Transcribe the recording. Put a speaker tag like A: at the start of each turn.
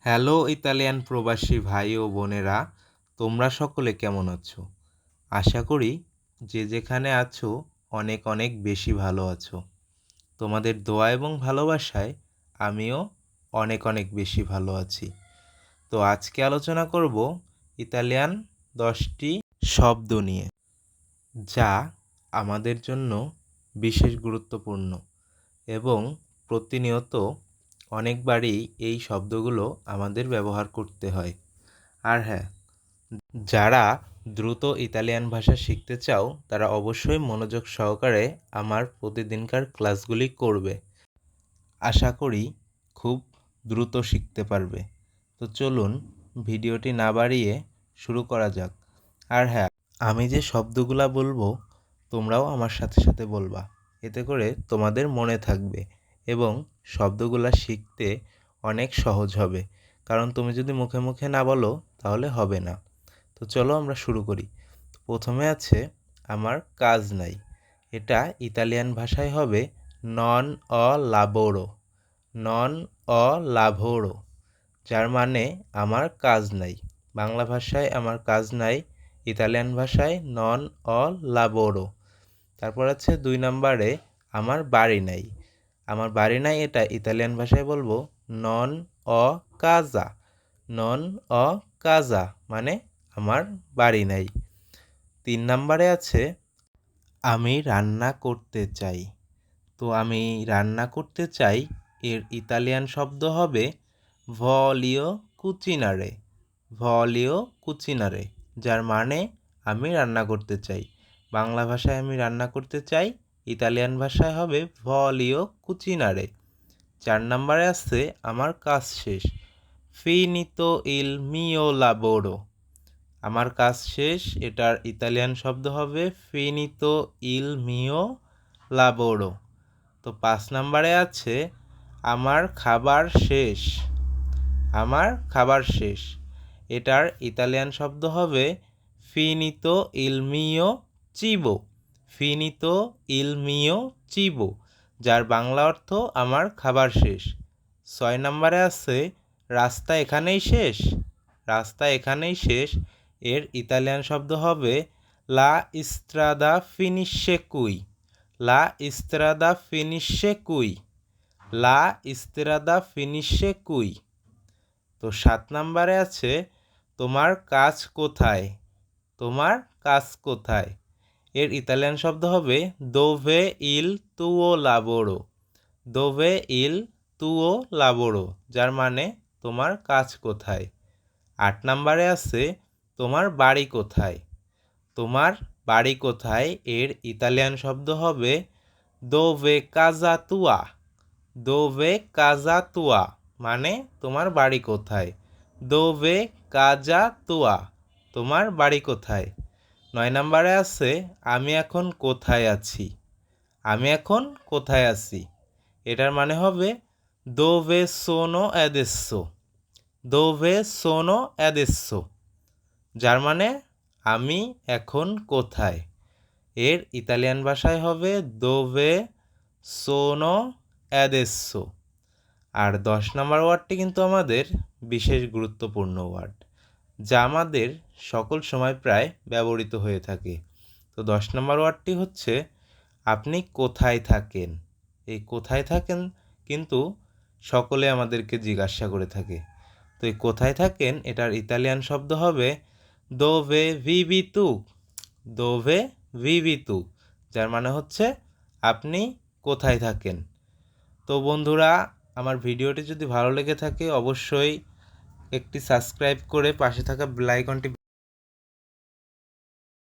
A: Hello Italian প্রবাসী ভাই ও বোনেরা, তোমরা সকলে কেমন আছো? আশা করি যে যেখানে আছো অনেক অনেক বেশি ভালো আছো। তোমাদের দোয়া এবং ভালোবাসায় আমিও অনেক অনেক বেশি ভালো আছি। তো আজকে আলোচনা করব ইতালিয়ান 10টি শব্দ নিয়ে, যা আমাদের জন্য বিশেষ গুরুত্বপূর্ণ এবং প্রতিনিয়ত অনেকবারই এই শব্দগুলো আমাদের ব্যবহার করতে হয়। আর হ্যাঁ, যারা দ্রুত ইতালিয়ান ভাষা শিখতে চাও তারা অবশ্যই মনোযোগ সহকারে আমার প্রতিদিনকার ক্লাসগুলি করবে। আশা করি খুব দ্রুত শিখতে পারবে। তো চলুন ভিডিওটি না বাড়িয়ে শুরু করা যাক। আর হ্যাঁ, আমি যে শব্দগুলা বলবো তোমরাও আমার সাথে সাথে বলবা, এতে করে তোমাদের মনে থাকবে এবং শব্দগুলা শিখতে অনেক সহজ হবে। কারণ তুমি যদি মুখে মুখে না বলো তাহলে হবে না। তো চলো আমরা শুরু করি। প্রথমে আছে আমার কাজ নাই। এটা ইতালিয়ান ভাষায় হবে নন অ লাবোরো, নন অ লাভোরো, যার মানে আমার কাজ নাই। বাংলা ভাষায় আমার কাজ নাই, ইতালিয়ান ভাষায় নন অ লাবোরো। তারপর আছে 2 নম্বরে আমার বাড়ি নাই। আমার বাড়ি নাই এটা ইতালিয়ান ভাষায় বলবো নন অ কাজা, নন অ কাজা মানে আমার বাড়ি নাই। 3 নম্বরে আছে আমি রান্না করতে চাই। তো আমি রান্না করতে চাই এর ইতালিয়ান শব্দ হবে ভলিও কুচিনারে, ভলিও কুচিনারে, যার মানে আমি রান্না করতে চাই। বাংলা ভাষায় আমি রান্না করতে চাই, ইতালিয়ান ভাষায় হবে ভলিও কুচিনারে। 4 নম্বরে আছে আমার কাজ শেষ, ফিনিতো ইল মিও লাবোরো। আমার কাজ শেষ এটার ইতালিয়ান শব্দ হবে ফিনিতো ইল মিও লাবোরো। তো 5 নম্বরে আছে আমার খাবার শেষ, আমার খাবার শেষ, এটার ইতালিয়ান শব্দ হবে ফিনিতো ইল মিও চিবো, ফিনিতো ইল মিও চিবো, যার বাংলা অর্থ আমার খাবার শেষ। 6 নম্বরে আছে রাস্তা এখানেই শেষ, রাস্তা এখানেই শেষ, এর ইতালিয়ান শব্দ হবে লা ইস্ত্রাদা ফিনিশে কুই, লা ইস্ত্রাদা ফিনিশে কুই, লা ইস্ত্রাদা ফিনিশে কুই। তো 7 নম্বরে আছে তোমার কাজ কোথায়, তোমার কাজ কোথায়, এর ইতালিয়ান শব্দ হবে দোভে ইল তুও লাবোরো, দোভে ইল তুও লাবোরো, যার মানে তোমার কাজ কোথায়। 8 নম্বরে আছে তোমার বাড়ি কোথায়, তোমার বাড়ি কোথায়, এর ইতালিয়ান শব্দ হবে দোভে কাজা তুয়া, দোভে কাজা তুয়া মানে তোমার বাড়ি কোথায়, দোভে কাজা তুয়া, তোমার বাড়ি কোথায়। 9 নম্বরে আছে আমি এখন কোথায় আছি, আমি এখন কোথায় আছি, এটার মানে হবে দোভে সোনো অ্যাদেসো, দোভে সোনো অ্যাদেসো, যার মানে আমি এখন কোথায়, এর ইতালিয়ান ভাষায় হবে দোভে সোনো অ্যাদেসো। আর 10 নম্বর ওয়ার্ডটি কিন্তু আমাদের বিশেষ গুরুত্বপূর্ণ ওয়ার্ড, যা আমাদের সকল সময় প্রায় ব্যবহৃত হয়ে থাকে। তো 10 নম্বর ওয়ার্ডটি হচ্ছে আপনি কোথায় থাকেন। এই কোথায় থাকেন কিন্তু সকলে আমাদেরকে জিজ্ঞাসা করে থাকে। তো এই কোথায় থাকেন এটার ইতালিয়ান শব্দ হবে দোভে ভিভি তু, দোভে ভিভি তু, যার মানে হচ্ছে আপনি কোথায় থাকেন। তো বন্ধুরা, আমার ভিডিওটি যদি ভালো লেগে থাকে অবশ্যই একটি সাবস্ক্রাইব করে পাশে থাকা বেল আইকনটি